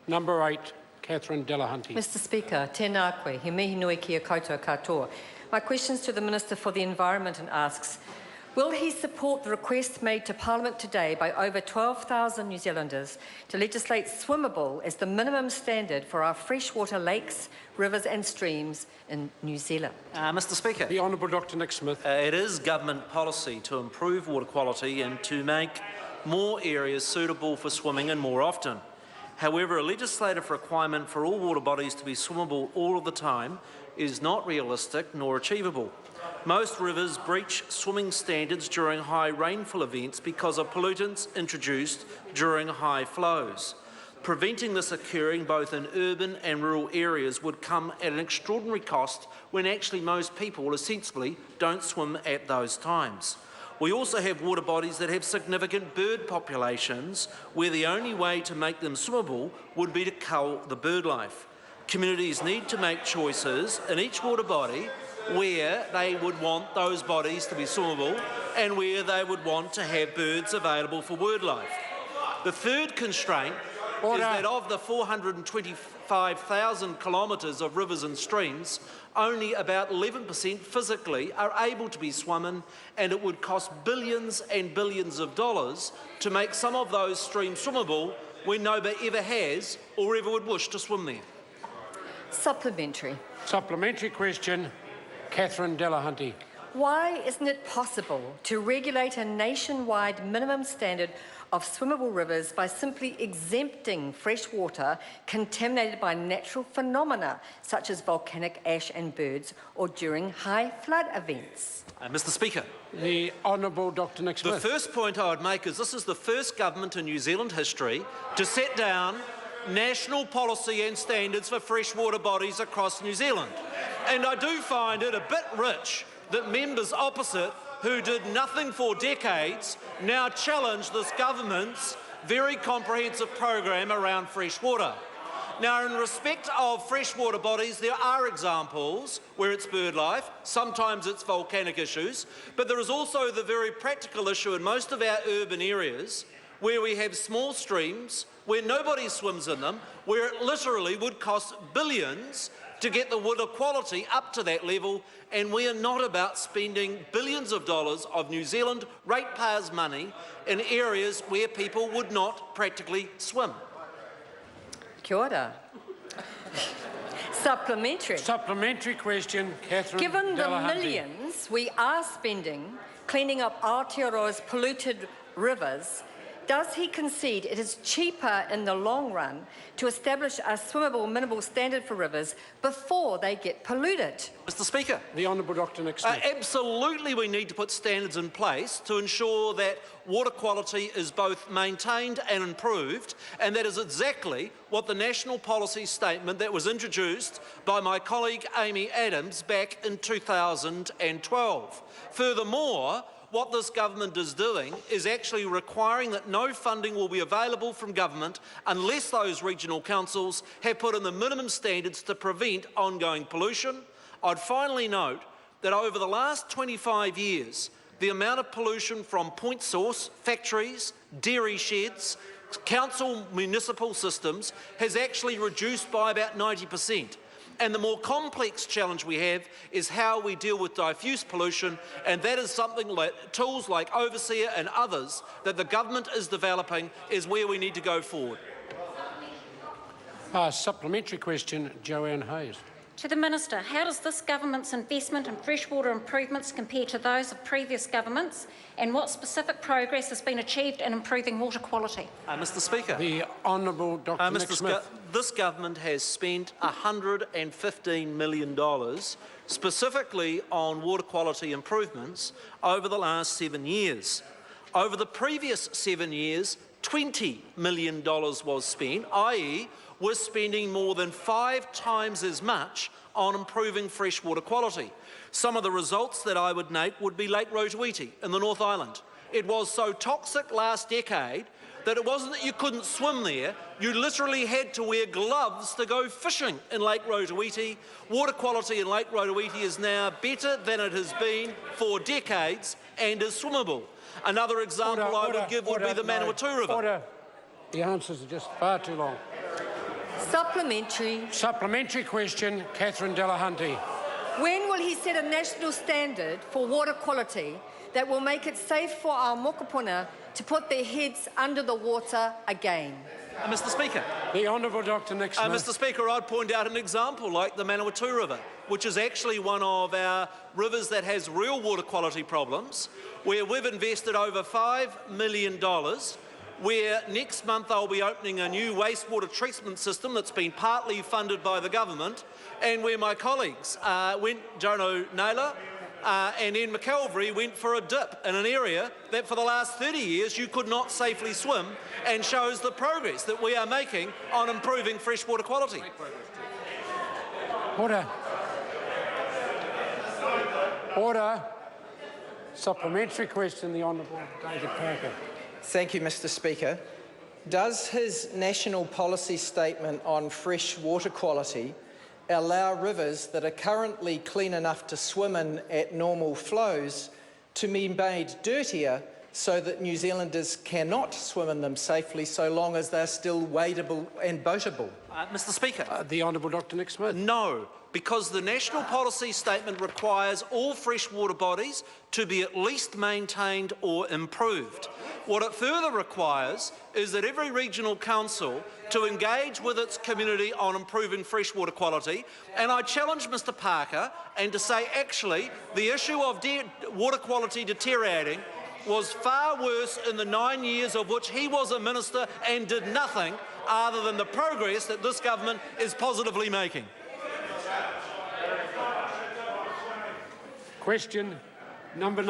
Number 8, Catherine Delahunty. Mr Speaker, tēnā koe, he mihi nui ki a koutou katoa. My question is to the Minister for the Environment and asks, will he support the request made to Parliament today by over 12,000 New Zealanders to legislate swimmable as the minimum standard for our freshwater lakes, rivers and streams in New Zealand? Mr Speaker. The Honourable Dr Nick Smith. It is government policy to improve water quality and to make more areas suitable for swimming and more often. However, a legislative requirement for all water bodies to be swimmable all of the time is not realistic nor achievable. Most rivers breach swimming standards during high rainfall events because of pollutants introduced during high flows. Preventing this occurring both in urban and rural areas would come at an extraordinary cost when actually most people ostensibly don't swim at those times. We also have water bodies that have significant bird populations where the only way to make them swimmable would be to cull the bird life. Communities need to make choices in each water body where they would want those bodies to be swimmable and where they would want to have birds available for wildlife. The third constraint is that of the 425,000 kilometres of rivers and streams, only about 11% physically are able to be swum, and it would cost billions and billions of dollars to make some of those streams swimmable when nobody ever has or ever would wish to swim there. Supplementary. Supplementary question, Catherine Delahunty. Why isn't it possible to regulate a nationwide minimum standard of swimmable rivers by simply exempting fresh water contaminated by natural phenomena such as volcanic ash and birds or during high flood events? Mr Speaker. The Honourable Dr Nick Smith. The first point I would make is this is the first government in New Zealand history to set down national policy and standards for freshwater bodies across New Zealand. And I do find it a bit rich that members opposite who did nothing for decades now challenge this government's very comprehensive program around freshwater. Now, in respect of freshwater bodies, there are examples where it's bird life, sometimes it's volcanic issues, but there is also the very practical issue in most of our urban areas where we have small streams, where nobody swims in them, where it literally would cost billions to get the water quality up to that level, and we are not about spending billions of dollars of New Zealand ratepayers' money in areas where people would not practically swim. Kia ora. Supplementary. Supplementary question, Catherine Given the Delahunty. millions we are spending cleaning up Aotearoa's polluted rivers, does he concede it is cheaper in the long run to establish a swimmable minimal standard for rivers before they get polluted? Mr Speaker. The Honourable Dr Nick Smith. Absolutely, we need to put standards in place to ensure that water quality is both maintained and improved, and that is exactly what the national policy statement that was introduced by my colleague Amy Adams back in 2012. Furthermore, what this government is doing is actually requiring that no funding will be available from government unless those regional councils have put in the minimum standards to prevent ongoing pollution. I'd finally note that over the last 25 years, the amount of pollution from point source, factories, dairy sheds, council municipal systems has actually reduced by about 90%. And the more complex challenge we have is how we deal with diffuse pollution, and that is something like tools like Overseer and others that the government is developing is where we need to go forward. Supplementary question, Joanne Hayes. To the Minister, how does this government's investment in freshwater improvements compare to those of previous governments, and what specific progress has been achieved in improving water quality? Mr Speaker. The Honourable Dr Nick Smith. This government has spent $115 million specifically on water quality improvements over the last 7 years. Over the previous 7 years, $20 million was spent, i.e. we're spending more than 5 times as much on improving freshwater quality. Some of the results that I would note would be Lake Rotoiti in the North Island. It was so toxic last decade that it wasn't that you couldn't swim there, you literally had to wear gloves to go fishing in Lake Rotoiti. Water quality in Lake Rotoiti is now better than it has been for decades and is swimmable. Another example I would give would be the Manawatu River. Order. The answers are just far too long. Supplementary. Supplementary question, Catherine Delahunty. When will he set a national standard for water quality that will make it safe for our mokopuna to put their heads under the water again? Mr Speaker. The Honourable Dr Nick Smith. Mr Speaker, I'd point out an example like the Manawatu River, which is actually one of our rivers that has real water quality problems, where we've invested over $5 million, where next month they'll be opening a new wastewater treatment system that's been partly funded by the government, and where my colleagues Jono Naylor and Ian McKay went for a dip in an area that for the last 30 years you could not safely swim, and shows the progress that we are making on improving freshwater quality. Order. Order. Supplementary question, the Honourable David Parker. Thank you, Mr Speaker. Does his national policy statement on fresh water quality allow rivers that are currently clean enough to swim in at normal flows to be made dirtier so that New Zealanders cannot swim in them safely so long as they're still wadeable and boatable? Mr Speaker. The Honourable Dr Nick Smith. No, because the national policy statement requires all freshwater bodies to be at least maintained or improved. What it further requires is that every regional council to engage with its community on improving freshwater quality, and I challenge Mr Parker and to say actually the issue of water quality deteriorating was far worse in the 9 years of which he was a minister and did nothing other than the progress that this government is positively making. Question number 9.